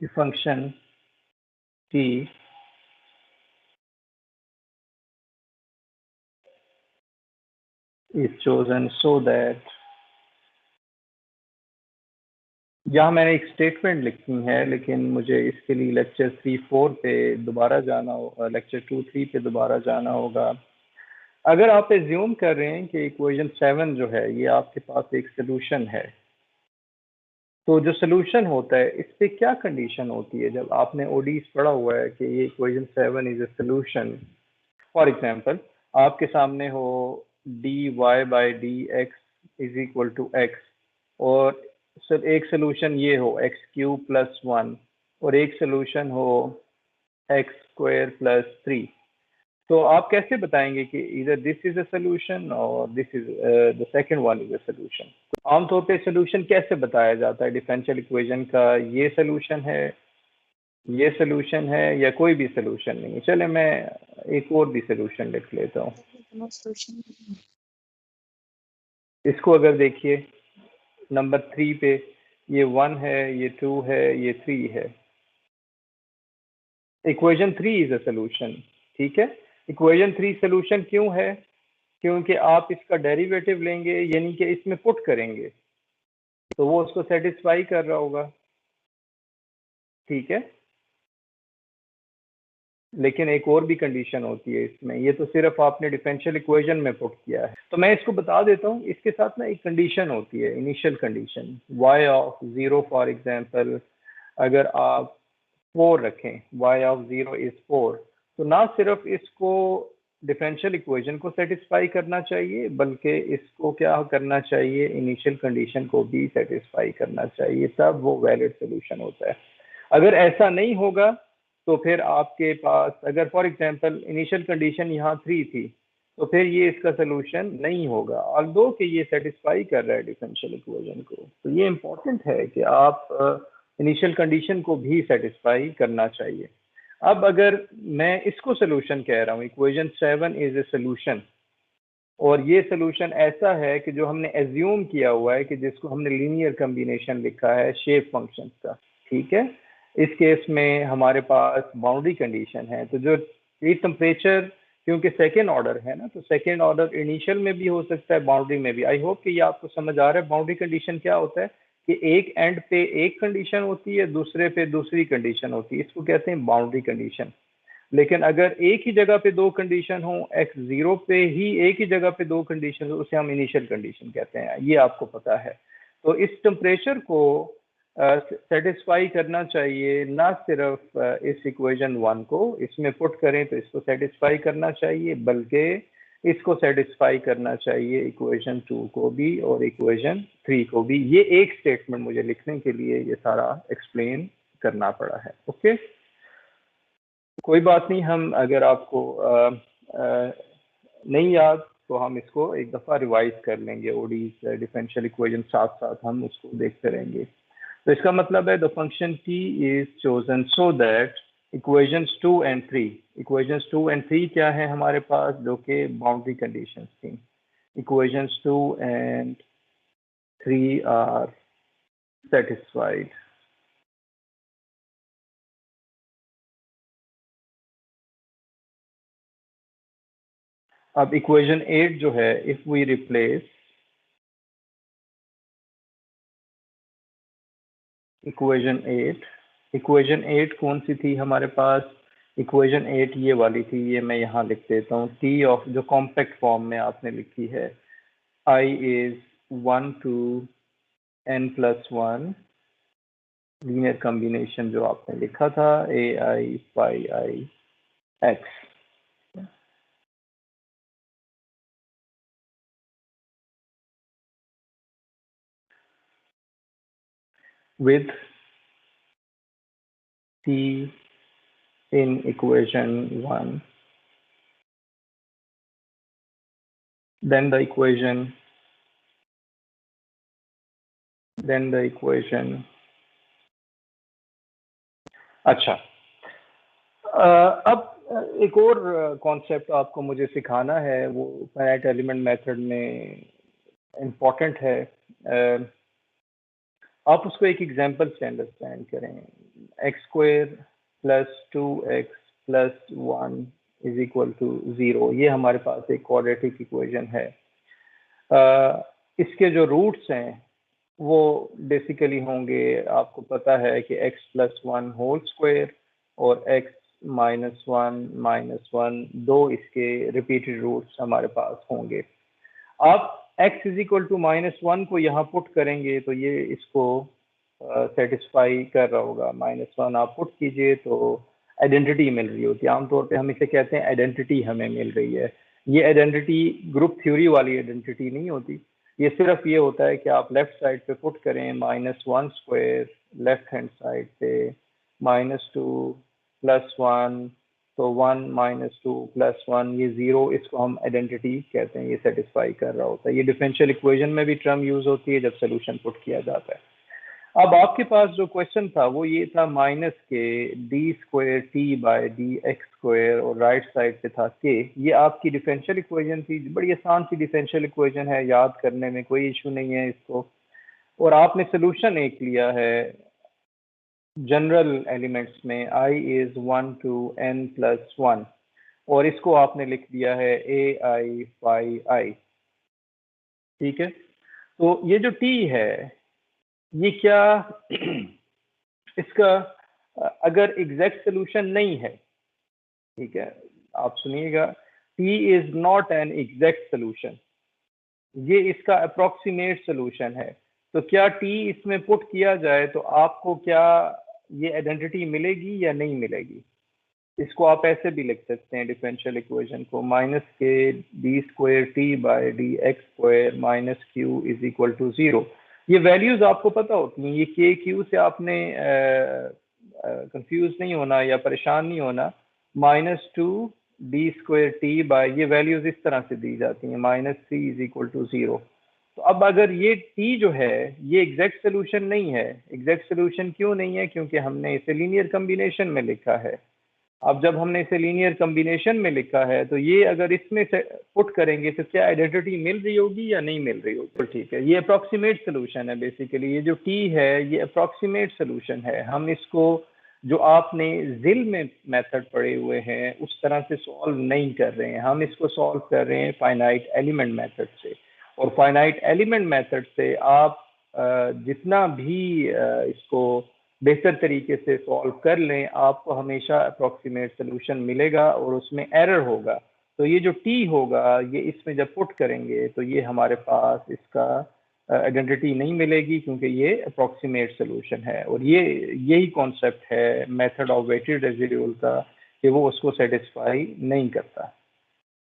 the function t is chosen so that, यहाँ मैंने एक स्टेटमेंट लिखी है लेकिन मुझे इसके लिए लेक्चर 3-4 पे दोबारा जाना होगा, लेक्चर 2-3 पे दोबारा जाना होगा। अगर आप एज्यूम कर रहे हैं कि इक्वेशन 7 जो है ये आपके पास एक सोल्यूशन है, तो जो सोल्यूशन होता है इस पे क्या कंडीशन होती है? जब आपने ओडीज पढ़ा हुआ है कि ये equation 7 is a solution, for example आपके सामने हो dy/dx is equal to x, और सर एक सोल्यूशन ये हो x³ + 1 और एक सोल्यूशन हो x² + 3, तो आप कैसे बताएंगे कि इधर दिस इज अ सोल्यूशन और this is the second one is a solution? आमतौर पे सोल्यूशन कैसे बताया जाता है डिफरेंशियल इक्वेशन का? ये सोल्यूशन है, ये सोल्यूशन है, या कोई भी सोल्यूशन नहीं है? चले मैं एक और भी सोल्यूशन लिख लेता हूँ। इसको अगर देखिए नंबर 3 पे, ये 1 है, ये 2 है, ये 3 है। इक्वेशन 3 इज अ सोल्यूशन, ठीक है। इक्वेशन 3 सोल्यूशन क्यों है? क्योंकि आप इसका डेरिवेटिव लेंगे यानी कि इसमें पुट करेंगे तो वो उसको सेटिस्फाई कर रहा होगा, ठीक है। लेकिन एक और भी कंडीशन होती है इसमें, ये तो सिर्फ आपने डिफरेंशियल इक्वेशन में पुट किया है, तो मैं इसको बता देता हूँ। इसके साथ ना एक कंडीशन होती है, initial condition y(0) for example, अगर आप 4 रखें, y(0) इज 4, तो ना सिर्फ इसको डिफरेंशियल इक्वेशन को सेटिस्फाई करना चाहिए बल्कि इसको क्या करना चाहिए, इनिशियल कंडीशन को भी सेटिस्फाई करना चाहिए, तब वो वैलिड सोल्यूशन होता है। अगर ऐसा नहीं होगा तो फिर आपके पास, अगर फॉर एग्जांपल इनिशियल कंडीशन यहाँ 3 थी, तो फिर ये इसका सोल्यूशन नहीं होगा, ऑल्दो कि ये सेटिस्फाई कर रहा है डिफरेंशियल इक्वेशन को। तो ये इम्पोर्टेंट है कि आप इनिशियल कंडीशन को भी सेटिस्फाई करना चाहिए। अब अगर मैं इसको सोल्यूशन कह रहा हूँ, इक्वेशन 7 इज ए सोल्यूशन, और ये सोल्यूशन ऐसा है कि जो हमने एज्यूम किया हुआ है कि जिसको हमने लीनियर कॉम्बिनेशन लिखा है शेप फंक्शन का, ठीक है। इस केस में हमारे पास बाउंड्री कंडीशन है, तो जो ये टेम्परेचर, क्योंकि सेकेंड ऑर्डर है ना, तो सेकेंड ऑर्डर इनिशियल में भी हो सकता है, बाउंड्री में भी। आई होप कि ये आपको समझ आ रहा है। बाउंड्री कंडीशन क्या होता है कि एक एंड पे एक कंडीशन होती है, दूसरे पे दूसरी कंडीशन होती है, इसको कहते हैं बाउंड्री कंडीशन। लेकिन अगर एक ही जगह पे दो कंडीशन हो, x0 पे ही एक ही जगह पे दो कंडीशन हो, उसे हम इनिशियल कंडीशन कहते हैं, ये आपको पता है। तो इस टेम्परेचर को सेटिस्फाई करना चाहिए, ना सिर्फ इस इक्वेशन 1 को इसमें पुट करें तो इसको सेटिस्फाई करना चाहिए, बल्कि इसको सेटिस्फाई करना चाहिए इक्वेशन 2 को भी और इक्वेशन 3 को भी। ये एक स्टेटमेंट मुझे लिखने के लिए ये सारा एक्सप्लेन करना पड़ा है। ओके, कोई बात नहीं, हम अगर आपको नहीं याद तो हम इसको एक दफ़ा रिवाइज कर लेंगे, ओडीज डिफरेंशियल इक्वेशन साथ साथ हम उसको देखते रहेंगे। तो इसका मतलब है the function t is chosen so that equations 2 and 3, equations 2 and 3 क्या है हमारे पास, जो कि बाउंड्री कंडीशंस थी। Equations 2 and 3 are satisfied. अब इक्वेशन 8 जो है, इफ वी रिप्लेस इक्वेशन 8 कौन सी थी हमारे पास? इक्वेशन 8 ये वाली थी, ये मैं यहाँ लिख देता हूँ। टी ऑफ जो कॉम्पैक्ट फॉर्म में आपने लिखी है, I is 1 to n+1, linear combination जो आपने लिखा था, ai phi I x। with t in equation 1, then the equation अच्छा, अब एक और कॉन्सेप्ट आपको मुझे सिखाना है, वो फाइनाइट एलिमेंट मेथड में इम्पोर्टेंट है। आप उसको एक एग्जांपल से अंडरस्टैंड करें। X square plus 2x plus 1 is equal to 0। ये हमारे पास एक क्वाड्रेटिक इक्वेशन है। इसके जो रूट्स हैं वो बेसिकली होंगे, आपको पता है कि x प्लस 1 होल स्क्वायर और x -1 दो इसके रिपीटेड रूट्स हमारे पास होंगे। आप x इज इक्वल टू -1 को यहाँ पुट करेंगे तो ये इसको सेटिस्फाई कर रहा होगा। -1 आप पुट कीजिए तो आइडेंटिटी मिल रही होती है। आमतौर पे हम इसे कहते हैं आइडेंटिटी हमें मिल रही है। ये आइडेंटिटी ग्रुप थ्योरी वाली आइडेंटिटी नहीं होती, ये सिर्फ ये होता है कि आप लेफ्ट साइड पे पुट करें -1 स्क्वायर, लेफ्ट हैंड साइड पे -2 प्लस 1, तो 1 -2 प्लस 1 ये 0, इसको हम आइडेंटिटी कहते हैं। ये सेटिस्फाई कर रहा होता है। ये डिफरेंशियल इक्वेशन में भी टर्म यूज होती है जब सोल्यूशन पुट किया जाता है। अब आपके पास जो क्वेश्चन था वो ये था minus K D square T by D X square और राइट साइड पे था के। ये आपकी डिफरेंशियल इक्वेशन थी, बड़ी आसान सी डिफरेंशियल इक्वेशन है, याद करने में कोई इशू नहीं है इसको। और आपने सोल्यूशन एक लिया है जनरल एलिमेंट्स में i is 1 to n plus 1 और इसको आपने लिख दिया है ai phi i। ठीक है, तो ये जो t है ये क्या इसका अगर एग्जैक्ट सोल्यूशन नहीं है, ठीक है, आप सुनिएगा, t is not an exact solution, ये इसका अप्रोक्सीमेट सोल्यूशन है। तो क्या t इसमें पुट किया जाए तो आपको क्या ये आइडेंटिटी मिलेगी या नहीं मिलेगी? इसको आप ऐसे भी लिख सकते हैं डिफरेंशियल इक्वेशन को, minus K D square T by D X square minus Q is equal to 0। ये वैल्यूज आपको पता होती हैं, ये के क्यू से आपने कंफ्यूज नहीं होना या परेशान नहीं होना। -2 डी स्क्वायर टी बाय, ये वैल्यूज इस तरह से दी जाती हैं, -3 इज इक्वल टू 0। तो अब अगर ये t जो है ये एग्जैक्ट सोल्यूशन नहीं है, एग्जैक्ट सोल्यूशन क्यों नहीं है? क्योंकि हमने इसे लीनियर कम्बिनेशन में लिखा है। अब जब हमने इसे लीनियर कम्बिनेशन में लिखा है तो ये अगर इसमें से पुट करेंगे तो क्या आइडेंटिटी मिल रही होगी या नहीं मिल रही होगी? तो ठीक है, ये अप्रॉक्सीमेट सोल्यूशन है। बेसिकली ये जो t है ये अप्रॉक्सीमेट सोल्यूशन है। हम इसको जो आपने जिल में मेथड पढ़े हुए हैं उस तरह से सॉल्व नहीं कर रहे हैं, हम इसको सॉल्व कर रहे हैं फाइनाइट एलिमेंट मेथड से। और फाइनाइट एलिमेंट मेथड से आप जितना भी इसको बेहतर तरीके से सॉल्व कर लें, आपको हमेशा अप्रॉक्सीमेट सोल्यूशन मिलेगा और उसमें एरर होगा। तो ये जो t होगा ये इसमें जब पुट करेंगे तो ये हमारे पास इसका आइडेंटिटी नहीं मिलेगी क्योंकि ये अप्रॉक्सीमेट सोल्यूशन है। और ये यही कॉन्सेप्ट है मेथड ऑफ वेटेड रेसिड्यूल का कि वो उसको सेटिस्फाई नहीं करता।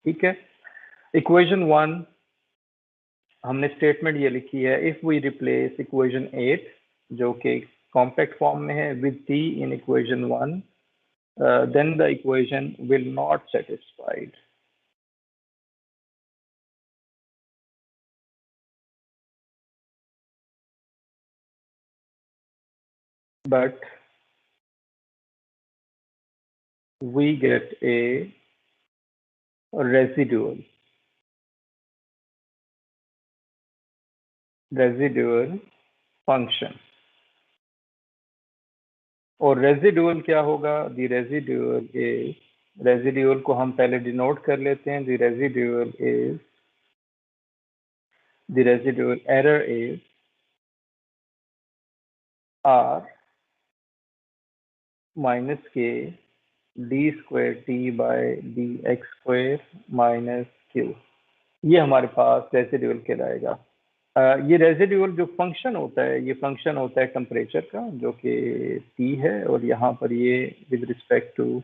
ठीक है, इक्वेशन 1 हमने स्टेटमेंट ये लिखी है, इफ वी रिप्लेस इक्वेशन 8 जो कि कॉम्पैक्ट फॉर्म में है with t in equation 1, then the equation will not satisfied. But we get a residual function। और रेजिडुअल क्या होगा? द रेजिडुअल इज, रेजिडुअल को हम पहले डिनोट कर लेते हैं, the residual is, the residual error is r minus K D square T by D X square minus Q. ये हमारे पास रेजिडुअल कहलाएगा। ये रेजिडुअल जो फंक्शन होता है ये फंक्शन होता है टेम्परेचर का जो कि t है और यहाँ पर ये विद रिस्पेक्ट टू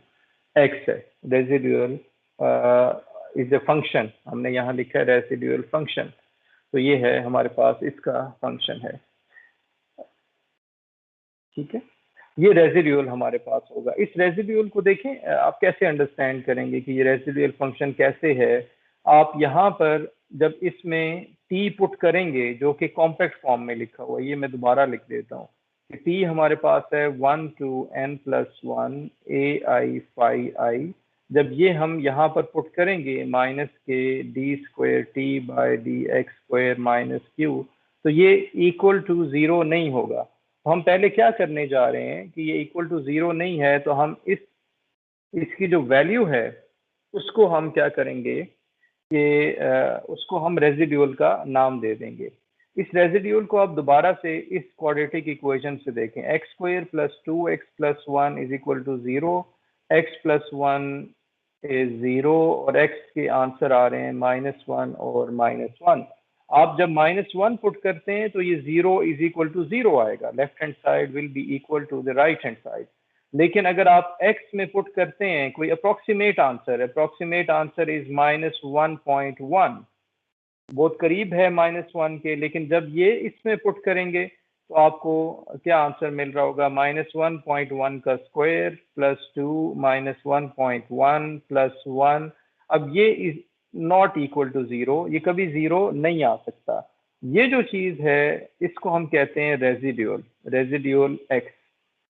x है। रेजिडुअल इज अ फंक्शन, हमने यहाँ लिखा है रेजिडुअल फंक्शन, तो ये है हमारे पास इसका फंक्शन है। ठीक है, ये रेजिडुअल हमारे पास होगा। इस रेजिडुअल को देखें, आप कैसे अंडरस्टैंड करेंगे कि ये रेजिडुअल फंक्शन कैसे है। आप यहाँ पर जब इसमें t पुट करेंगे जो कि कॉम्पैक्ट फॉर्म में लिखा हुआ है, ये मैं दोबारा लिख देता हूँ कि t हमारे पास है 1 to n plus 1 ai phi i। जब ये हम यहाँ पर पुट करेंगे minus K D square T by D X square minus Q, तो ये इक्वल टू 0 नहीं होगा। तो हम पहले क्या करने जा रहे हैं कि ये इक्वल टू 0 नहीं है, तो हम इसकी जो वैल्यू है उसको हम क्या करेंगे कि उसको हम रेजिड्यूल का नाम दे देंगे। इस रेजिड्यूल को आप दोबारा से इस क्वाड्रेटिक इक्वेशन से देखें, X square plus 2x+1 is equal to 0, x+1 is 0 और x के आंसर आ रहे हैं -1 और -1। आप जब -1 पुट करते हैं तो ये 0 इज इक्वल टू 0 आएगा, left hand side will be equal to the right hand side. लेकिन अगर आप x में पुट करते हैं कोई अप्रोक्सीमेट आंसर इज -1.1, बहुत करीब है -1 के, लेकिन जब ये इसमें पुट करेंगे तो आपको क्या आंसर मिल रहा होगा, -1.1 का स्क्वायर +2 -1.1 +1। अब ये इज नॉट इक्वल टू 0, ये कभी 0 नहीं आ सकता। ये जो चीज है इसको हम कहते हैं रेजिड्यूल एक्स।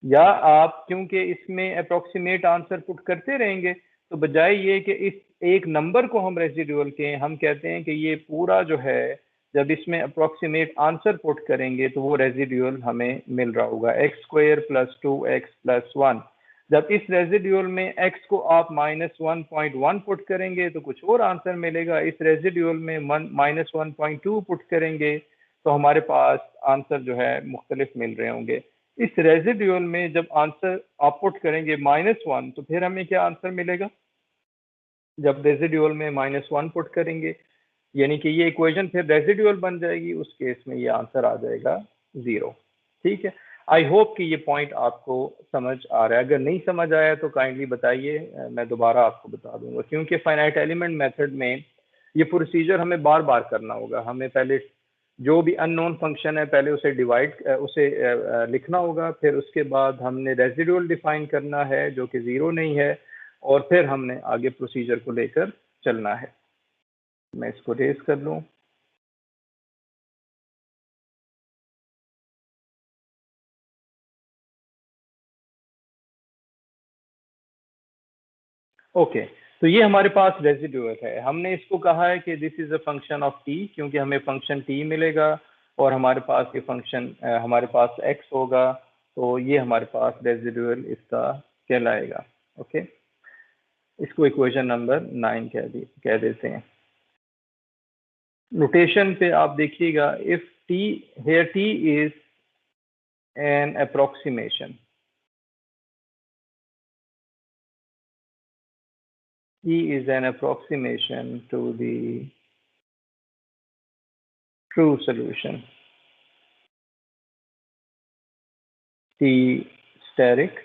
या आप क्योंकि इसमें अप्रोक्सीमेट आंसर पुट करते रहेंगे, तो बजाय ये कि इस एक नंबर को हम रेजिड्यूल के, हम कहते हैं कि ये पूरा जो है जब इसमें अप्रोक्सीमेट आंसर पुट करेंगे तो वो रेजिड्यूल हमें मिल रहा होगा, x² + 2x+1। जब इस रेजिड्यूल में x को आप -1.1 पुट करेंगे तो कुछ और आंसर मिलेगा, इस रेजिड्यूल में -1.2 पुट करेंगे तो हमारे पास आंसर जो है मुख्तलिफ मिल रहे होंगे। इस रेजिड्यूल में जब आंसर आप पुट करेंगे -1, तो फिर हमें क्या आंसर मिलेगा, जब रेजिड्यूल में -1 पुट करेंगे, यानी कि ये इक्वेशन फिर रेजिड्यूल बन जाएगी, उस केस में ये आंसर आ जाएगा 0। ठीक है, आई होप कि ये पॉइंट आपको समझ आ रहा है। अगर नहीं समझ आया तो काइंडली बताइए, मैं दोबारा आपको बता दूंगा, क्योंकि फाइनाइट एलिमेंट मेथड में ये प्रोसीजर हमें बार बार करना होगा। हमें पहले जो भी अननोन फंक्शन है पहले उसे लिखना होगा, फिर उसके बाद हमने रेजिड्यूल डिफाइन करना है जो कि 0 नहीं है, और फिर हमने आगे प्रोसीजर को लेकर चलना है। मैं इसको रेज कर लूँ। ओके, तो ये हमारे पास रेजिड्यूल है। हमने इसको कहा है कि this is a function of T, क्योंकि हमें फंक्शन टी मिलेगा और हमारे पास ये फंक्शन हमारे पास एक्स होगा, तो ये हमारे पास रेजिड्यूल इसका कहलाएगा। ओके, इसको इक्वेशन नंबर 9 कह देते हैं। नोटेशन पे आप देखिएगा, if T here T is an approximation, E is an approximation to the true solution. T steric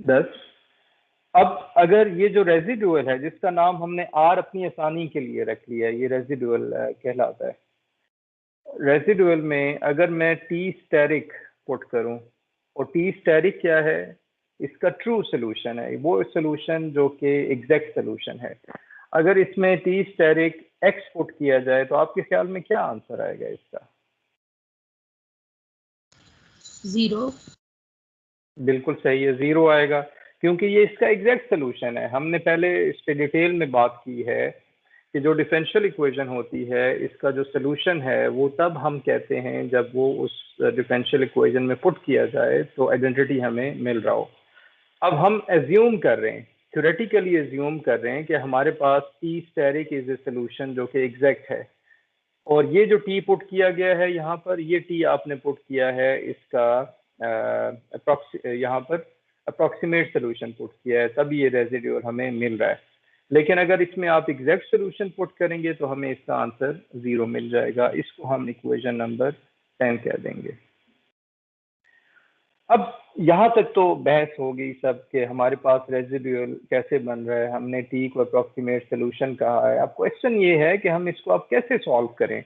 10। अब अगर ये जो रेजिडुअल है जिसका नाम हमने R अपनी आसानी के लिए रख लिया है, ये रेजिडुअल कहलाता है। रेजिडुअल में अगर मैं टी स्टेरिक पुट करूं, और टी स्टेरिक क्या है, इसका ट्रू सोल्यूशन है, वो सोल्यूशन जो कि एग्जैक्ट सोल्यूशन है। अगर इसमें टी स्टेरिक एक्स पुट किया जाए तो आपके ख्याल में क्या आंसर आएगा इसका? 0। बिल्कुल सही है, 0 आएगा, क्योंकि ये इसका एग्जैक्ट सोल्यूशन है। हमने पहले इस पे डिटेल में बात की है कि जो डिफरेंशियल इक्वेशन होती है इसका जो सोल्यूशन है वो तब हम कहते हैं जब वो उस डिफरेंशियल इक्वेशन में पुट किया जाए तो आइडेंटिटी हमें मिल रहा हो। अब हम एज्यूम कर रहे हैं, थ्योरेटिकली एज्यूम कर रहे हैं कि हमारे पास T asterisk is a solution जो कि एग्जैक्ट है, और ये जो टी पुट किया गया है यहाँ पर, ये टी आपने पुट किया है इसका यहाँ पर अप्रोक्सीमेट सोल्यूशन पुट किया है, तब ये रेजिड्यूल हमें मिल रहा है। लेकिन अगर इसमें आप एग्जैक्ट सोल्यूशन पुट करेंगे तो हमें इसका आंसर 0 मिल जाएगा। इसको हम इक्वेशन नंबर 10 कह देंगे। अब यहाँ तक तो बहस हो गई सब कि हमारे पास रेजिड्यूल कैसे बन रहा है, हमने टी को अप्रोक्सीमेट सोल्यूशन कहा है। अब क्वेश्चन ये है कि हम इसको अब कैसे सॉल्व करें।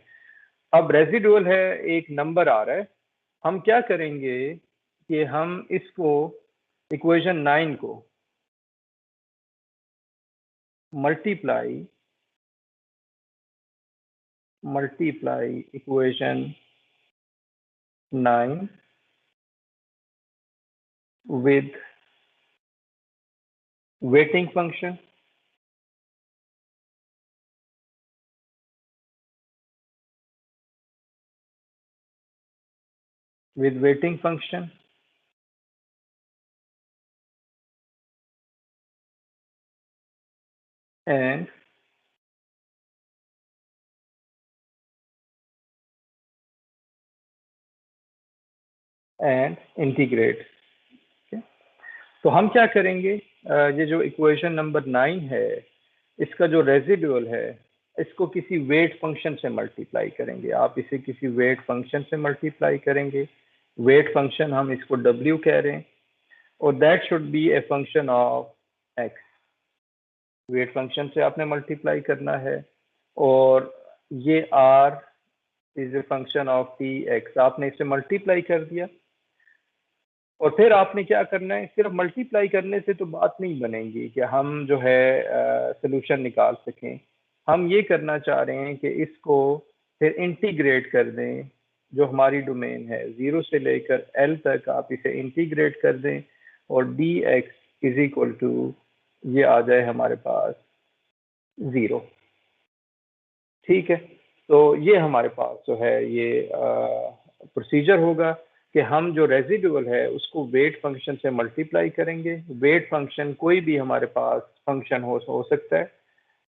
अब रेजिडुअल है, एक नंबर आ रहा है, हम क्या करेंगे कि हम इसको इक्वेशन 9 को multiply equation 9 with weighting function, with weighting function and integrate। okay? तो हम क्या करेंगे, ये जो इक्वेशन नंबर 9 है, इसका जो रेजिडुअल है इसको किसी वेट फंक्शन से मल्टीप्लाई करेंगे। आप इसे किसी वेट फंक्शन से मल्टीप्लाई करेंगे। वेट फंक्शन हम इसको W कह रहे हैं और that should be a function of x। Weight function से आपने मल्टीप्लाई करना है और ये r is a function of T X. आपने इसे मल्टीप्लाई कर दिया और फिर आपने क्या करना है, सिर्फ मल्टीप्लाई करने से तो बात नहीं बनेगी कि हम जो है सोल्यूशन निकाल सकें। हम ये करना चाह रहे हैं कि इसको फिर इंटीग्रेट कर दें। जो हमारी डोमेन है 0 से लेकर L तक आप इसे इंटीग्रेट कर दें और dx इज इक्वल टू ये आ जाए हमारे पास 0। ठीक है, तो ये हमारे पास जो है ये प्रोसीजर होगा कि हम जो रेजिडुअल है उसको वेट फंक्शन से मल्टीप्लाई करेंगे। वेट फंक्शन कोई भी हमारे पास फंक्शन हो सकता है।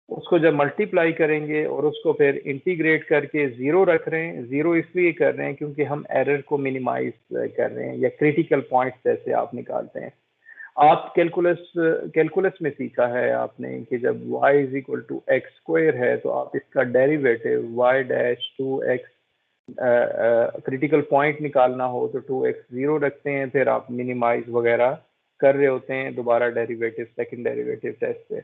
उसको जब मल्टीप्लाई करेंगे और उसको फिर इंटीग्रेट करके 0 रख रहे हैं। 0 इसलिए कर रहे हैं क्योंकि हम एरर को मिनिमाइज कर रहे हैं, या क्रिटिकल पॉइंट्स जैसे आप निकालते हैं। आप कैलकुलस में सीखा है आपने कि जब y is equal to X square है तो आप इसका derivative y dash 2x, critical point निकालना हो तो 2x 0 रखते हैं, फिर आप मिनिमाइज वगैरह कर रहे होते हैं, दोबारा डेरिवेटिव सेकंड डेरिवेटिव टेस्ट से।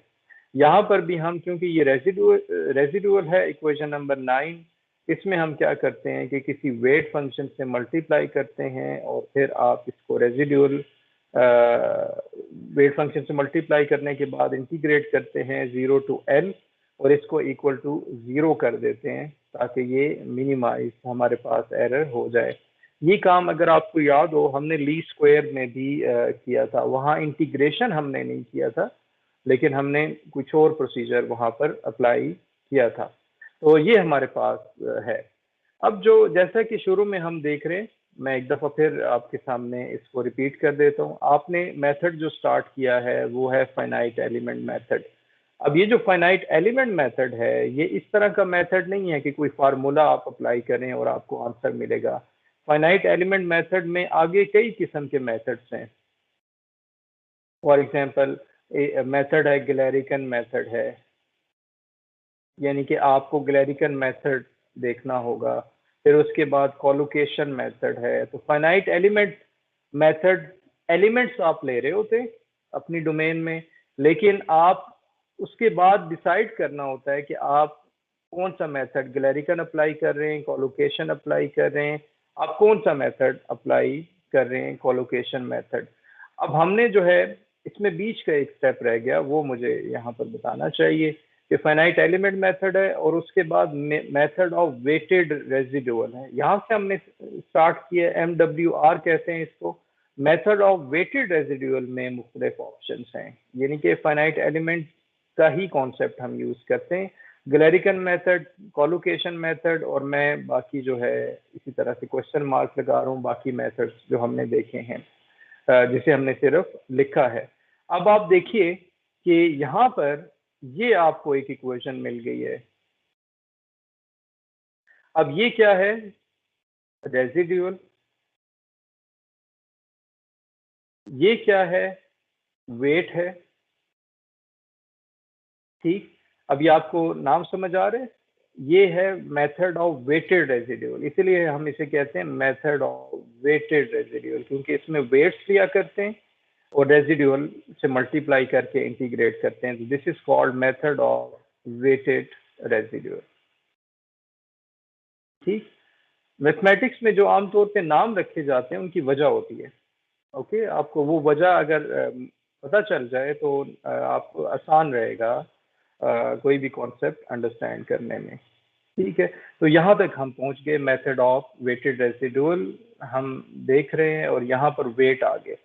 यहाँ पर भी हम, क्योंकि ये रेजिडुअल है इक्वेशन नंबर 9, इसमें हम क्या करते हैं कि किसी वेट फंक्शन से मल्टीप्लाई करते हैं और फिर आप इसको रेजिडुअल वेट फंक्शन से मल्टीप्लाई करने के बाद इंटीग्रेट करते हैं 0 to L और इसको इक्वल टू 0 कर देते हैं ताकि ये मिनिमाइज हमारे पास एरर हो जाए। ये काम अगर आपको याद हो हमने ली स्क्वायर में भी किया था। वहाँ इंटीग्रेशन हमने नहीं किया था लेकिन हमने कुछ और प्रोसीजर वहाँ पर अप्लाई किया था। तो ये हमारे पास है। अब जो जैसा कि शुरू में हम देख रहे हैं, मैं एक दफ़ा फिर आपके सामने इसको रिपीट कर देता हूँ। आपने मेथड जो स्टार्ट किया है वो है फाइनाइट एलिमेंट मेथड। अब ये जो फाइनाइट एलिमेंट मेथड है ये इस तरह का मेथड नहीं है कि कोई फार्मूला आप अप्लाई करें और आपको आंसर मिलेगा। फाइनाइट एलिमेंट मेथड में आगे कई किस्म के मेथड्स हैं। फॉर एग्जांपल मेथड है गैलेरिकन मेथड है, यानी कि आपको गैलेरिकन मेथड देखना होगा। फिर उसके बाद कॉलोकेशन मेथड है। तो फाइनाइट एलिमेंट मेथड, एलिमेंट्स आप ले रहे होते अपनी डोमेन में, लेकिन आप उसके बाद डिसाइड करना होता है कि आप कौन सा मेथड गैलेरिकन अप्लाई कर रहे हैं, कॉलोकेशन अप्लाई कर रहे हैं, आप कौन सा मेथड अप्लाई कर रहे हैं, कॉलोकेशन मेथड। अब हमने जो है इसमें बीच का एक स्टेप रह गया, वो मुझे यहाँ पर बताना चाहिए कि फाइनाइट एलिमेंट मेथड है और उसके बाद मेथड ऑफ वेटेड रेजिडुअल है। यहाँ से हमने स्टार्ट किया, MWR कहते हैं इसको। मेथड ऑफ वेटेड रेजिडुअल में मुख्तलिफ ऑप्शंस हैं, यानी कि फाइनाइट एलिमेंट का ही कॉन्सेप्ट हम यूज करते हैं। गैलेरिकन मेथड, कॉलोकेशन मेथड और मैं बाकी जो है इसी तरह से क्वेश्चन मार्क लगा रहा हूँ बाकी मेथड्स जो हमने देखे हैं, जिसे हमने सिर्फ लिखा है। अब आप देखिए कि यहाँ पर ये आपको एक इक्वेशन मिल गई है। अब ये क्या है, रेजिडुअल। ये क्या है, वेट है। ठीक, अभी आपको नाम समझ आ रहे हैं। ये है मेथड ऑफ वेटेड रेजिडुअल, इसलिए हम इसे कहते हैं मेथड ऑफ वेटेड रेजिडुअल, क्योंकि इसमें वेट्स लिया करते हैं और रेजिडुअल से मल्टीप्लाई करके इंटीग्रेट करते हैं। This is called method of weighted residual. ठीक, मैथमेटिक्स में जो आमतौर पे नाम रखे जाते हैं उनकी वजह होती है। ओके, आपको वो वजह अगर पता चल जाए तो आपको आसान रहेगा कोई भी कॉन्सेप्ट अंडरस्टैंड करने में। ठीक है, तो यहाँ तक हम पहुँच गए, मेथड ऑफ वेटेड रेजिडुअल हम देख रहे हैं और यहाँ पर वेट आ गए।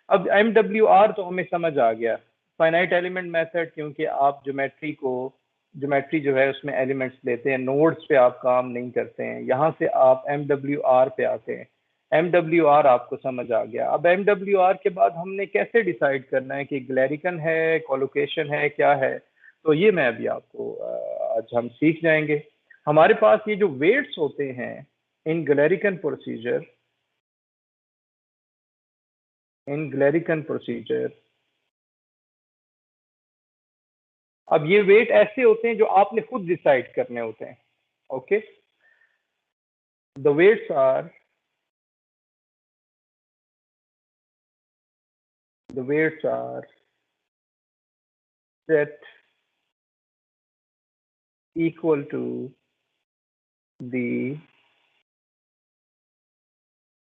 अब MWR तो हमें समझ आ गया, फाइनाइट एलिमेंट मेथड, क्योंकि आप ज्योमेट्री जो है उसमें एलिमेंट्स लेते हैं, नोड्स पे आप काम नहीं करते हैं। यहाँ से आप MWR पे आते हैं। MWR आपको समझ आ गया। अब MWR के बाद हमने कैसे डिसाइड करना है कि ग्लैरिकन है, कोलोकेशन है, क्या है, तो ये मैं अभी आपको आज हम सीख जाएंगे। हमारे पास ये जो वेट्स होते हैं इन ग्लैरिकन प्रोसीजर, अब ये वेट ऐसे होते हैं जो आपने खुद डिसाइड करने होते हैं। Okay, the weights are set equal to the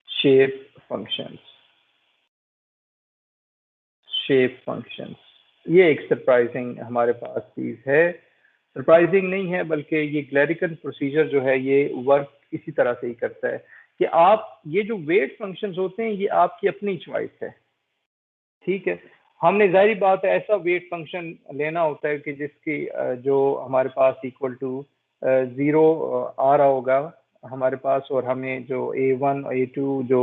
shape functions। ये एक सरप्राइजिंग हमारे पास चीज है, सरप्राइजिंग नहीं है बल्कि ये ग्लैरिकन प्रोसीजर जो है ये वर्क इसी तरह से ही करता है कि आप ये जो वेट फंक्शंस होते हैं ये आपकी अपनी चॉइस है, ठीक है। हमने जाहिर बात है ऐसा वेट फंक्शन लेना होता है कि जिसकी जो हमारे पास इक्वल टू 0 आ रहा होगा हमारे पास, और हमें जो A1 A2 जो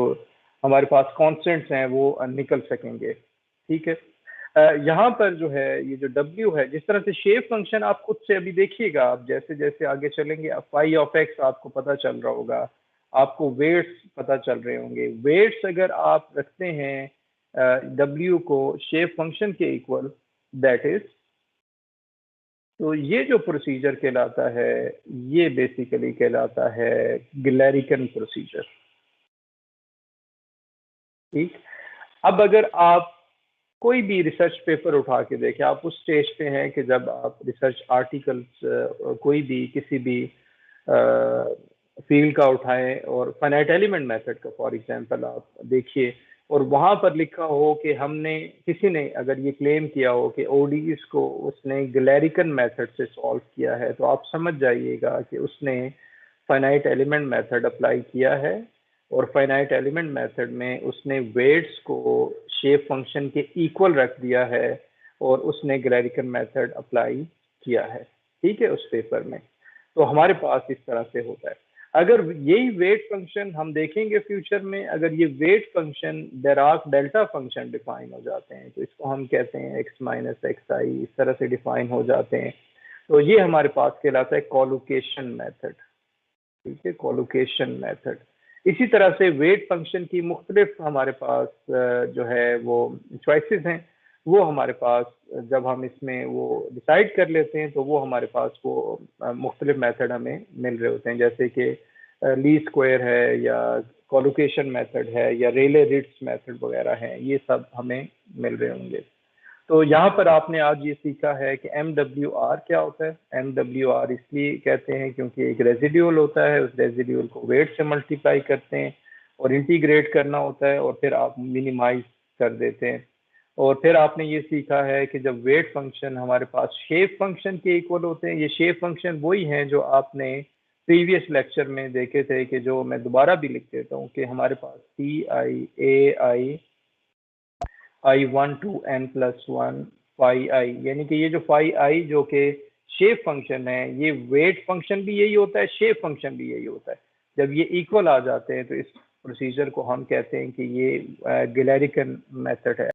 हमारे पास कॉन्स्टेंट्स हैं वो निकल सकेंगे, ठीक है। यहाँ पर जो है ये जो W है, जिस तरह से शेप फंक्शन आप खुद से अभी देखिएगा, आप जैसे जैसे आगे चलेंगे फाई ऑफ एक्स आपको पता चल रहा होगा, आपको वेट्स पता चल रहे होंगे। वेट्स अगर आप रखते हैं W को शेप फंक्शन के इक्वल, दैट इज, तो ये जो प्रोसीजर कहलाता है ये बेसिकली कहलाता है ग्लैरिकन प्रोसीजर, ठीक। अब अगर आप कोई भी रिसर्च पेपर उठा के देखें, आप उस स्टेज पे हैं कि जब आप रिसर्च आर्टिकल्स कोई भी किसी भी फील्ड का उठाएं और फाइनाइट एलिमेंट मेथड का फॉर एग्जांपल आप देखिए, और वहां पर लिखा हो कि हमने किसी ने अगर ये क्लेम किया हो कि ओडीज को उसने ग्लैरिकन मेथड से सॉल्व किया है, तो आप समझ जाइएगा कि उसने फाइनाइट एलिमेंट मेथड अप्लाई किया है, और फाइनाइट एलिमेंट मेथड में उसने वेट्स को शेप फंक्शन के इक्वल रख दिया है और उसने ग्लैरिकन मेथड अप्लाई किया है, ठीक है, उस पेपर में। तो हमारे पास इस तरह से होता है। अगर यही वेट फंक्शन हम देखेंगे फ्यूचर में, अगर ये weight function Dirac delta function define हो जाते हैं, तो इसको हम कहते हैं x माइनस एक्स आई, इस तरह से डिफाइन हो जाते हैं, तो ये हमारे पास कहलाता है कोलोकेशन मेथड, ठीक है, कोलोकेशन मेथड। इसी तरह से वेट फंक्शन की मुख्तलिफ हमारे पास जो है वो चॉइसेस हैं, वो हमारे पास जब हम इसमें वो डिसाइड कर लेते हैं तो वो हमारे पास वो मुख्तलिफ मेथड हमें मिल रहे होते हैं, जैसे कि ली स्क्वायर है या कोलोकेशन मेथड है या रेले रिट्स मेथड वगैरह हैं, ये सब हमें मिल रहे होंगे। तो यहाँ पर आपने आज ये सीखा है कि MWR क्या होता है। MWR इसलिए कहते हैं क्योंकि एक रेजिड्यूल होता है, उस रेजिड्यूल को वेट से मल्टीप्लाई करते हैं और इंटीग्रेट करना होता है और फिर आप मिनिमाइज कर देते हैं। और फिर आपने ये सीखा है कि जब वेट फंक्शन हमारे पास शेप फंक्शन के इक्वल होते हैं, ये शेप फंक्शन वही हैं जो आपने प्रीवियस लेक्चर में देखे थे, कि जो मैं दोबारा भी लिख देता हूँ कि हमारे पास I1 to n plus 1 phi I, यानी कि ये जो phi I जो कि शेप फंक्शन है, ये वेट फंक्शन भी यही होता है, शेप फंक्शन भी यही होता है। जब ये इक्वल आ जाते हैं तो इस प्रोसीजर को हम कहते हैं कि ये ग्लैरिकन मेथड है।